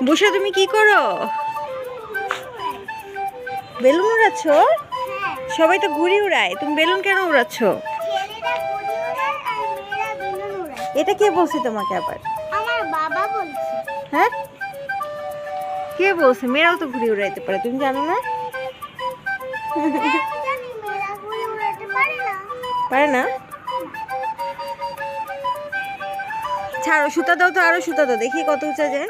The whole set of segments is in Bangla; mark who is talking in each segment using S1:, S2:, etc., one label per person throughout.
S1: বসে তুমি কি করো? বেলুন উড়াচ্ছ? সবাই তো ঘুড়ি উড়ায়, তুমি বেলুন কেন উড়াচ্ছ? এটা কে বলছে তোমাকে আবার?
S2: আমার বাবা বলছে।
S1: হ্যাঁ, কে বলছে? মেয়েরাও তো ঘুড়ি উড়াইতে পারে, তুমি জানো না?
S2: আমি জানি মেয়েরা ঘুড়ি উড়াতে পারে না।
S1: পারে না? ছাড়ো, সুতা দাও তো, আরো সুতা দাও, দেখি কত উঁচা যায়।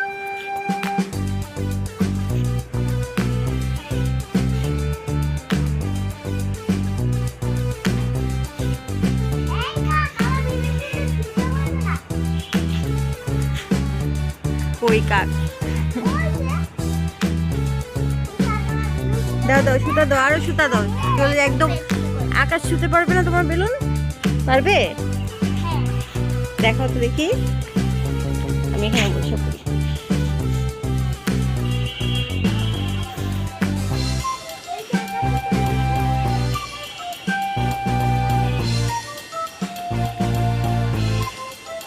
S1: কই কাক? দাও দাও, সুতা দাও, আরো সুতা দাও। চলে একদম আকাশ ছুতে পারবে না তোমার বেলুন? পারবে? দেখাও তো দেখি। আমি এখানে বসে পড়ি।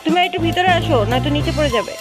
S1: তুমি একটু ভিতরে আসো, নয়তো নিচে পড়ে যাবে।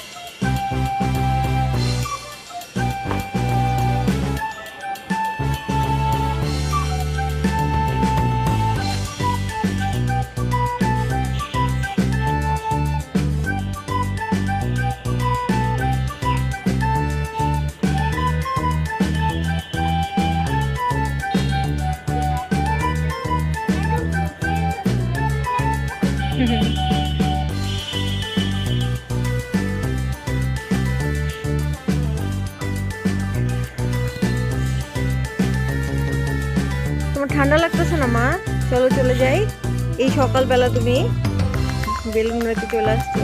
S1: তোমার ঠান্ডা লাগতেছে না মা? চলো চলে যাই। এই সকালবেলা তুমি বেলুন উড়াতে চলে আসছো।